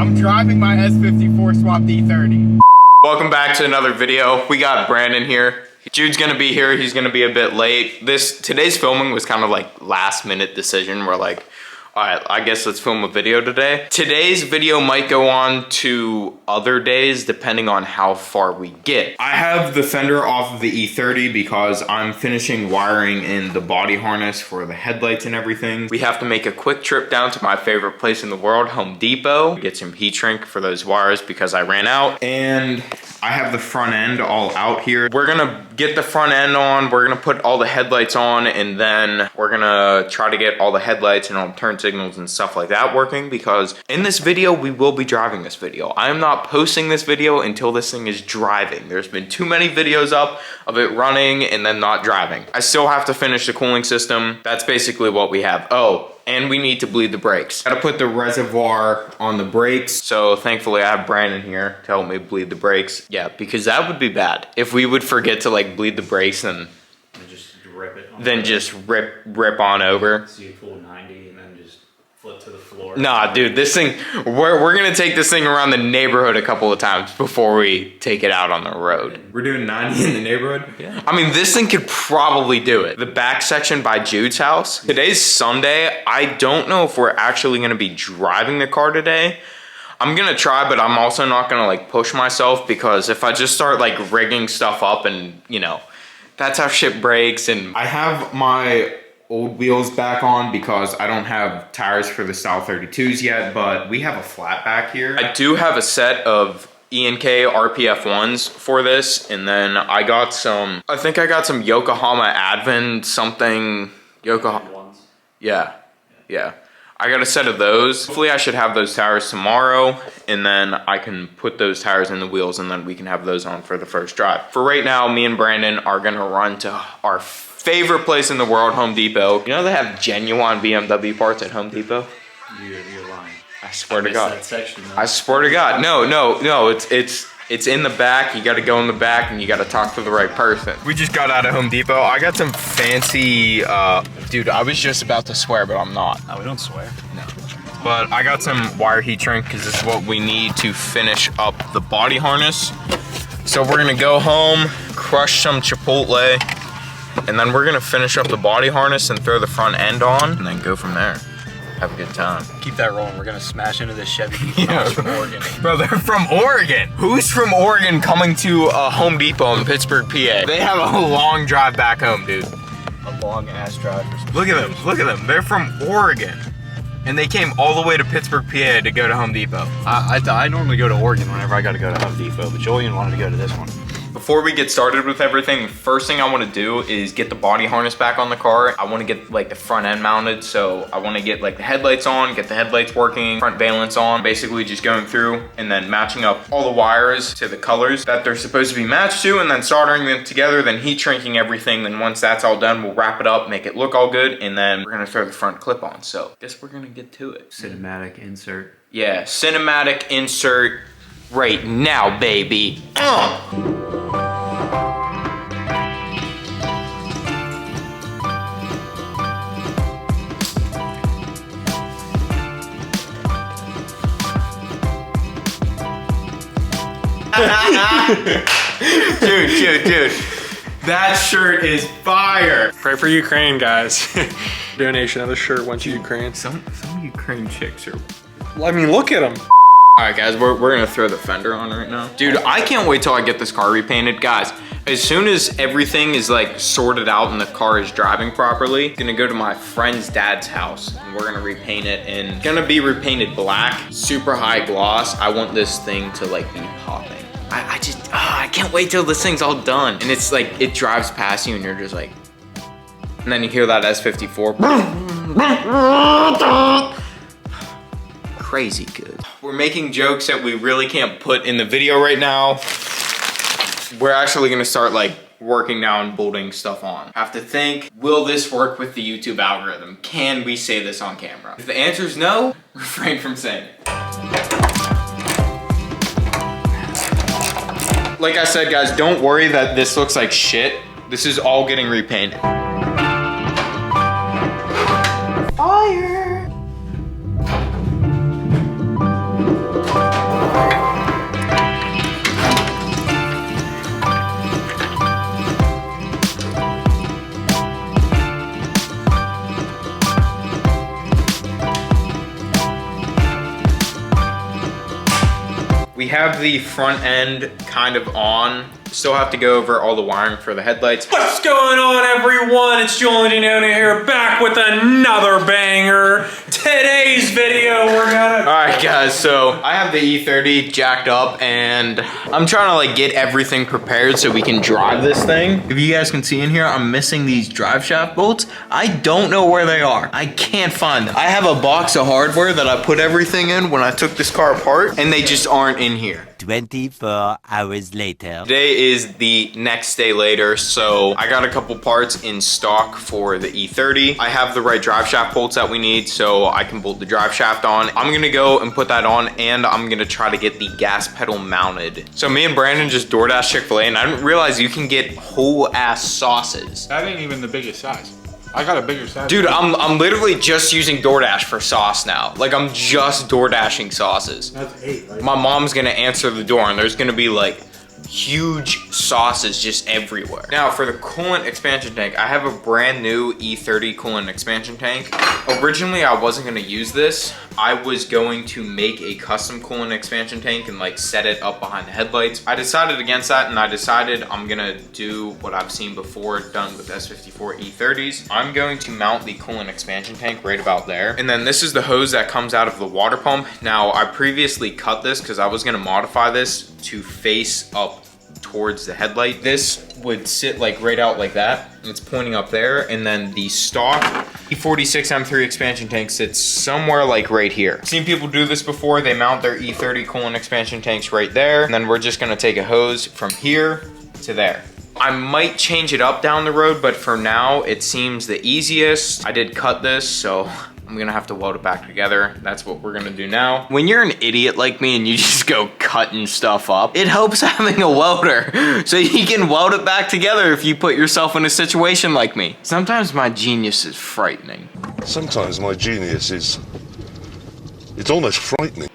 I'm driving my S54 swapped E30. Welcome back to another video. We got Brandon here. Jude's gonna be here. He's gonna be a bit late. Today's filming was kind of like last minute decision. We're like, all right, I guess let's film a video today. Today's video might go on to other days depending on how far we get. I have the fender off of the E30 because I'm finishing wiring in the body harness for the headlights and everything. We have to make a quick trip down to my favorite place in the world, Home Depot. Get some heat shrink for those wires because I ran out. And I have the front end all out here. We're gonna get the front end on, we're gonna put all the headlights on, and then we're gonna try to get all the headlights and all turn signals and stuff like that working, because in this video, we will be driving this video. I am not posting this video until this thing is driving. There's been too many videos up of it running and then not driving. I still have to finish the cooling system. That's basically what we have. Oh, and we need to bleed the brakes. Gotta put the reservoir on the brakes. So thankfully I have Brandon here to help me bleed the brakes. Yeah, because that would be bad. If we would forget to like bleed the brakes and just rip it on then just rip on over. So you pull 90 and then just flip to the floor. Nah, dude, this thing, we're gonna take this thing around the neighborhood a couple of times before we take it out on the road. We're doing 90 in the neighborhood? Yeah. I mean, this thing could probably do it. The back section by Jude's house. Today's Sunday. I don't know if we're actually gonna be driving the car today. I'm gonna try, but I'm also not gonna like push myself, because if I just start like rigging stuff up and you know, that's how shit breaks. And I have my old wheels back on because I don't have tires for the style 32s yet, but we have a flat back here. I do have a set of E&K RPF 1s for this, and then I got some, I think I got some Yokohama Advent something, Yokohama, yeah. I got a set of those. Hopefully I should have those tires tomorrow, and then I can put those tires in the wheels, and then we can have those on for the first drive. For right now, me and Brandon are gonna run to our favorite place in the world, Home Depot. You know they have genuine BMW parts at Home Depot? You're lying. I swear to God. That section, I swear to God. No, it's in the back. You gotta go in the back and you gotta talk to the right person. We just got out of Home Depot. I got some fancy, dude, I was just about to swear, but I'm not. No, we don't swear. No. But I got some wire heat shrink because this is what we need to finish up the body harness. So we're gonna go home, crush some Chipotle, and then we're gonna finish up the body harness and throw the front end on, and then go from there. Have a good time. Keep that rolling. We're gonna smash into this Chevy Yeah. from Oregon. Bro, they're from Oregon. Who's from Oregon coming to Home Depot in Pittsburgh, PA? They have a long drive back home, dude. A long ass drive. Look at them. They're from Oregon. And they came all the way to Pittsburgh, PA to go to Home Depot. I normally go to Oregon whenever I gotta go to Home Depot, but Julian wanted to go to this one. Before we get started with everything, the first thing I want to do is get the body harness back on the car. I want to get like the front end mounted, so I want to get like the headlights on, get the headlights working, front valence on, basically just going through and then matching up all the wires to the colors that they're supposed to be matched to, and then soldering them together, then heat shrinking everything. Then once that's all done, we'll wrap it up, make it look all good, and then we're gonna throw the front clip on. So I guess we're gonna get to it. Cinematic insert. Yeah, cinematic insert right now, baby. Dude. That shirt is fire. Pray for Ukraine, guys. Donation of the shirt went to Ukraine. Some Ukraine chicks are... I mean, look at them. All right, guys, we're gonna throw the fender on right now. Dude, I can't wait till I get this car repainted. Guys, as soon as everything is like sorted out and the car is driving properly, I'm gonna go to my friend's dad's house and we're gonna repaint it, and it's gonna be repainted black, super high gloss. I want this thing to like be popping. I can't wait till this thing's all done. And it's like, it drives past you and you're just like, and then you hear that S54. Crazy good. We're making jokes that we really can't put in the video right now. We're actually gonna start like working now and bolting stuff on. I have to think, will this work with the YouTube algorithm? Can we say this on camera? If the answer is no, refrain from saying it. Like I said, guys, don't worry that this looks like shit. This is all getting repainted. Fire! We have the front end kind of on. Still have to go over all the wiring for the headlights. What's going on, everyone? It's Julian Dinino here, back with another banger. Today's video, we're gonna... All right, guys, so I have the E30 jacked up, and I'm trying to like get everything prepared so we can drive this thing. If you guys can see in here, I'm missing these drive shaft bolts. I don't know where they are. I can't find them. I have a box of hardware that I put everything in when I took this car apart, and they just aren't in here. 24 hours later. Today is the next day later, so I got a couple parts in stock for the E30. I have the right drive shaft bolts that we need, so I can bolt the drive shaft on. I'm gonna go and put that on, and I'm gonna try to get the gas pedal mounted. So me and Brandon just DoorDash Chick-fil-A, and I didn't realize you can get whole ass sauces. That ain't even the biggest size. I got a bigger size. Dude, I'm literally just using DoorDash for sauce now. Like, I'm just DoorDashing sauces. That's 8, right? My mom's gonna answer the door, and there's gonna be like huge sauces just everywhere. Now for the coolant expansion tank, I have a brand new E30 coolant expansion tank. Originally I wasn't gonna use this. I was going to make a custom coolant expansion tank and like set it up behind the headlights. I decided against that, and I decided I'm gonna do what I've seen before done with S54 E30s. I'm going to mount the coolant expansion tank right about there. And then this is the hose that comes out of the water pump. Now I previously cut this because I was gonna modify this to face up towards the headlight. This would sit like right out like that. It's pointing up there, and then the stock E46 M3 expansion tank sits somewhere like right here. I've seen people do this before. They mount their E30 coolant expansion tanks right there, and then we're just gonna take a hose from here to there. I might change it up down the road, but for now it seems the easiest. I did cut this, so I'm gonna have to weld it back together. That's what we're gonna do now. When you're an idiot like me and you just go cutting stuff up, it helps having a welder so you can weld it back together if you put yourself in a situation like me. Sometimes my genius is frightening. Sometimes my genius is... it's almost frightening.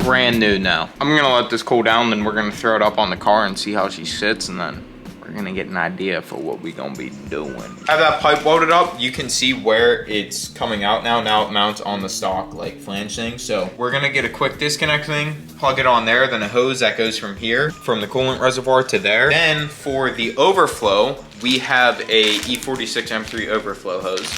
Brand new now. I'm gonna let this cool down, then we're gonna throw it up on the car and see how she sits, and then we're gonna get an idea for what we gonna be doing. I have that pipe welded up. You can see where it's coming out now. Now it mounts on the stock like flange thing. So we're gonna get a quick disconnect thing, plug it on there, then a hose that goes from here, from the coolant reservoir to there. Then for the overflow, we have a E46 M3 overflow hose.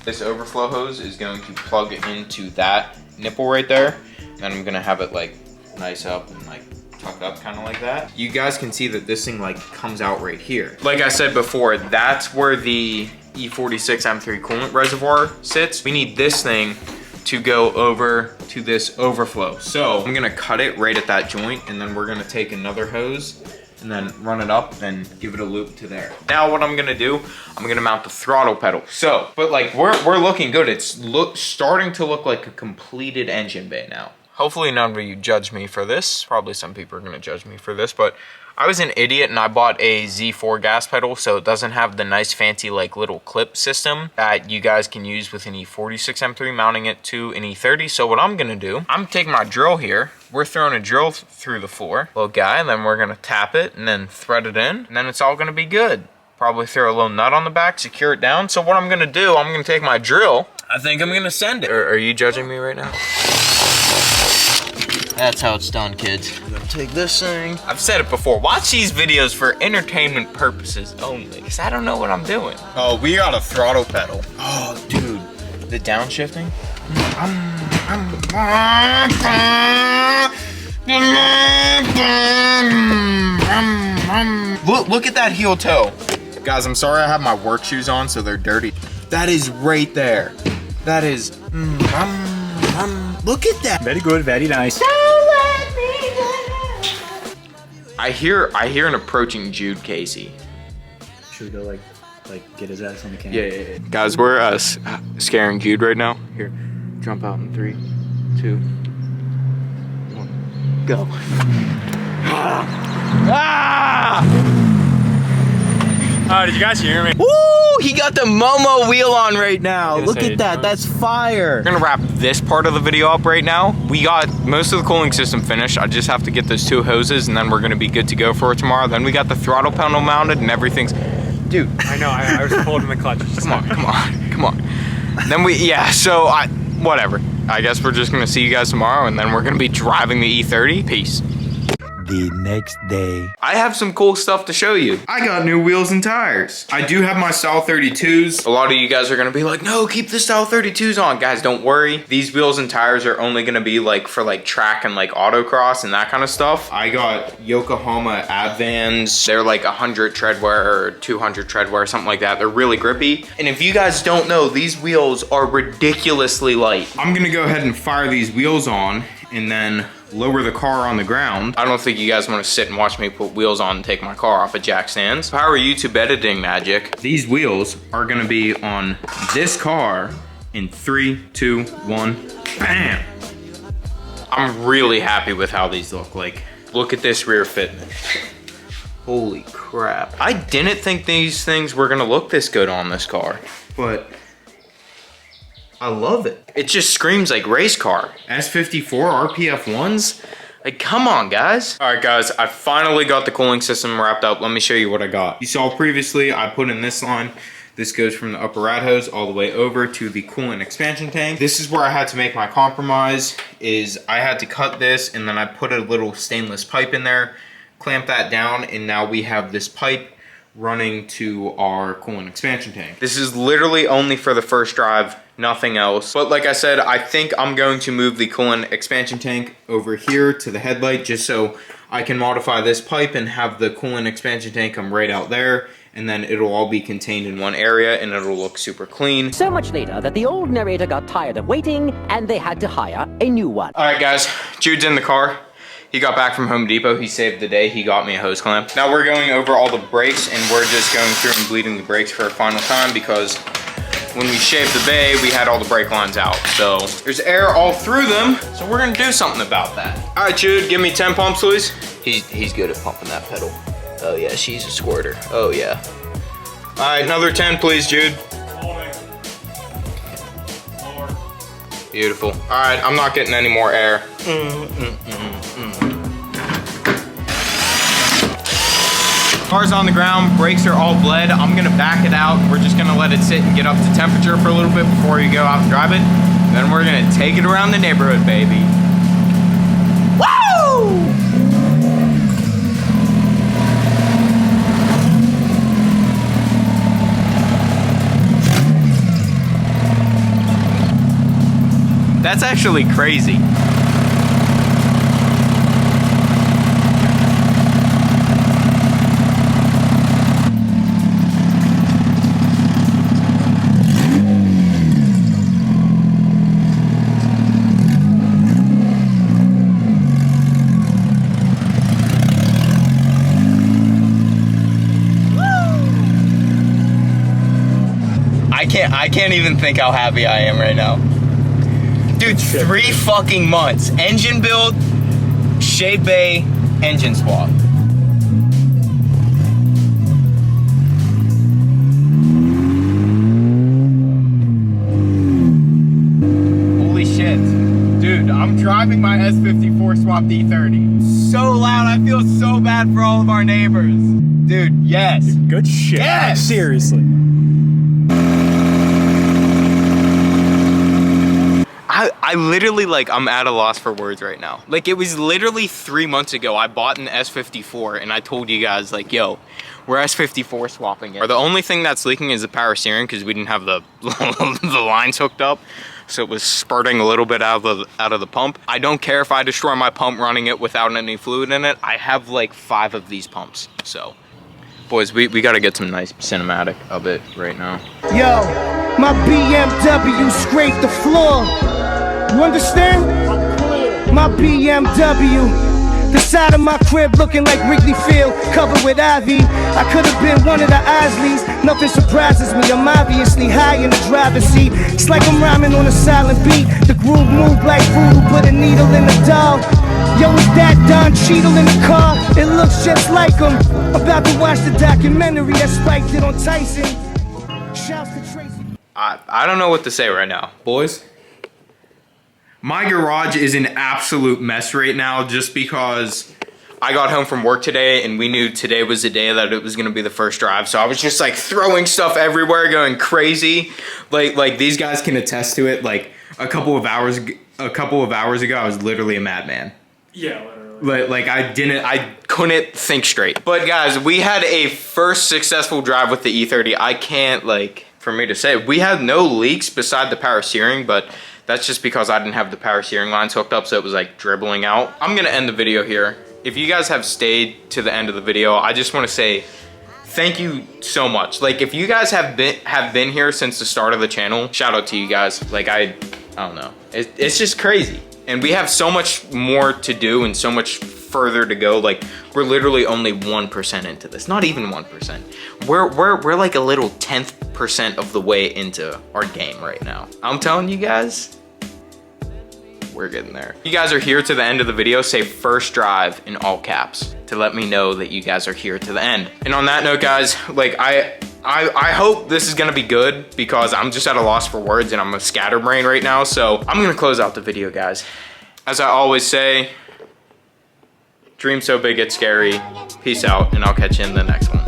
This overflow hose is going to plug into that nipple right there. And I'm gonna have it like nice up and like tuck up kind of like that. You guys can see that this thing like comes out right here. Like I said before, that's where the E46 M3 coolant reservoir sits. We need this thing to go over to this overflow. So I'm gonna cut it right at that joint, and then we're gonna take another hose and then run it up and give it a loop to there. Now what I'm gonna do, I'm gonna mount the throttle pedal. So, but like we're looking good. It's starting to look like a completed engine bay now. Hopefully none of you judge me for this. Probably some people are gonna judge me for this, but I was an idiot and I bought a Z4 gas pedal, so it doesn't have the nice fancy like little clip system that you guys can use with an E46 M3 mounting it to an E30. So what I'm gonna do, I'm taking my drill here. We're throwing a drill through the floor, little guy, and then we're gonna tap it and then thread it in, and then it's all gonna be good. Probably throw a little nut on the back, secure it down. So what I'm gonna do, I'm gonna take my drill. I think I'm gonna send it. Are you judging me right now? That's how it's done, kids. I'm gonna take this thing. I've said it before, watch these videos for entertainment purposes only, because I don't know what I'm doing. Oh, we got a throttle pedal. Oh, dude, the downshifting. Look at that heel toe. Guys, I'm sorry I have my work shoes on, so they're dirty. That is right there. That is, look at that. Very good, very nice. I hear an approaching Jude Casey. Should we go like get his ass on the camera? Yeah. Guys, we're scaring Jude right now. Here, jump out in 3, 2, 1, go. Ah! Did you guys hear me? Woo! He got the Momo wheel on right now. Look at that. That's fire. We're gonna wrap this part of the video up right now. We got most of the cooling system finished. I just have to get those 2 hoses and then we're gonna be good to go for it tomorrow. Then we got the throttle pedal mounted and everything's... Dude. I know, I was holding the clutch. Come on. Then whatever. I guess we're just gonna see you guys tomorrow and then we're gonna be driving the E30. Peace. The next day. I have some cool stuff to show you. I got new wheels and tires. I do have my Style 32s. A lot of you guys are gonna be like, no, keep the Style 32s on. Guys, don't worry. These wheels and tires are only gonna be like for like track and like autocross and that kind of stuff. I got Yokohama Advans. They're like 100 treadwear or 200 treadwear, something like that. They're really grippy. And if you guys don't know, these wheels are ridiculously light. I'm gonna go ahead and fire these wheels on and then lower the car on the ground. I don't think you guys want to sit and watch me put wheels on and take my car off of jack stands. Power YouTube editing magic. These wheels are gonna be on this car in 3, 2, 1, bam! I'm really happy with how these look. Like, look at this rear fitment. Holy crap. I didn't think these things were gonna look this good on this car, but I love it. It just screams like race car. S54 RPF ones? Like, come on, guys. All right, guys, I finally got the cooling system wrapped up. Let me show you what I got. You saw previously, I put in this line. This goes from the upper rat hose all the way over to the coolant expansion tank. This is where I had to make my compromise, is I had to cut this and then I put a little stainless pipe in there, clamp that down, and now we have this pipe running to our coolant expansion tank. This is literally only for the first drive, nothing else. But like I said, I think I'm going to move the coolant expansion tank over here to the headlight just so I can modify this pipe and have the coolant expansion tank come right out there, and then it'll all be contained in one area and it'll look super clean. So much later that the old narrator got tired of waiting and they had to hire a new one. All right, guys, Jude's in the car. He got back from Home Depot. He saved the day. He got me a hose clamp. Now we're going over all the brakes and we're just going through and bleeding the brakes for a final time because when we shaved the bay, we had all the brake lines out. So there's air all through them. So we're gonna do something about that. All right, Jude, give me 10 pumps, please. He's good at pumping that pedal. Oh yeah, she's a squirter. Oh yeah. All right, another 10, please, Jude. Beautiful. All right, I'm not getting any more air. Car's on the ground, brakes are all bled. I'm gonna back it out. We're just gonna let it sit and get up to temperature for a little bit before you go out and drive it. Then we're gonna take it around the neighborhood, baby. Woo! That's actually crazy. I can't even think how happy I am right now. Dude, 3 fucking months. Engine build, shade bay, engine swap. Holy shit. Dude, I'm driving my S54 swapped E30. So loud, I feel so bad for all of our neighbors. Dude, yes. Dude, good shit. Yes. Seriously. I literally, like, I'm at a loss for words right now. Like, it was literally 3 months ago I bought an S54 and I told you guys, like, yo, we're S54 swapping it. The only thing that's leaking is the power steering because we didn't have the the lines hooked up. So it was spurting a little bit out of the pump. I don't care if I destroy my pump running it without any fluid in it. I have like 5 of these pumps. So, boys, we gotta get some nice cinematic of it right now. Yo, my BMW scraped the floor. You understand? My BMW, the side of my crib looking like Wrigley Field, covered with ivy. I could have been one of the Isleys. Nothing surprises me. I'm obviously high in the driver's seat. It's like I'm rhyming on a silent beat. The groove moved like voodoo, put a needle in the dough. Yo, is that Don Cheadle in the car? It looks just like him. About to watch the documentary that Spike did on Tyson. Shouts to Tracy. I don't know what to say right now, boys. My garage is an absolute mess right now just because I got home from work today and we knew today was the day that it was gonna be the first drive. So I was just like throwing stuff everywhere, going crazy. Like these guys can attest to it. Like a couple of hours ago, I was literally a madman. Yeah, literally. Like I couldn't think straight. But guys, we had a first successful drive with the E30. I can't for me to say, we had no leaks beside the power steering, but that's just because I didn't have the power steering lines hooked up, so it was like dribbling out. I'm gonna end the video here. If you guys have stayed to the end of the video, I just wanna say thank you so much. Like if you guys have been here since the start of the channel, shout out to you guys. Like I don't know, it's just crazy. And we have so much more to do and so much further to go. Like we're literally only 1% into this, not even 1%. We're like a little 10th% of the way into our game right now. I'm telling you guys, we're getting there. You guys are here to the end of the video, say first drive in all caps to let me know that you guys are here to the end. And on that note, guys, like I hope this is gonna be good because I'm just at a loss for words and I'm a scatterbrain right now. So I'm gonna close out the video, guys. As I always say, dream so big it's scary. Peace out, and I'll catch you in the next one.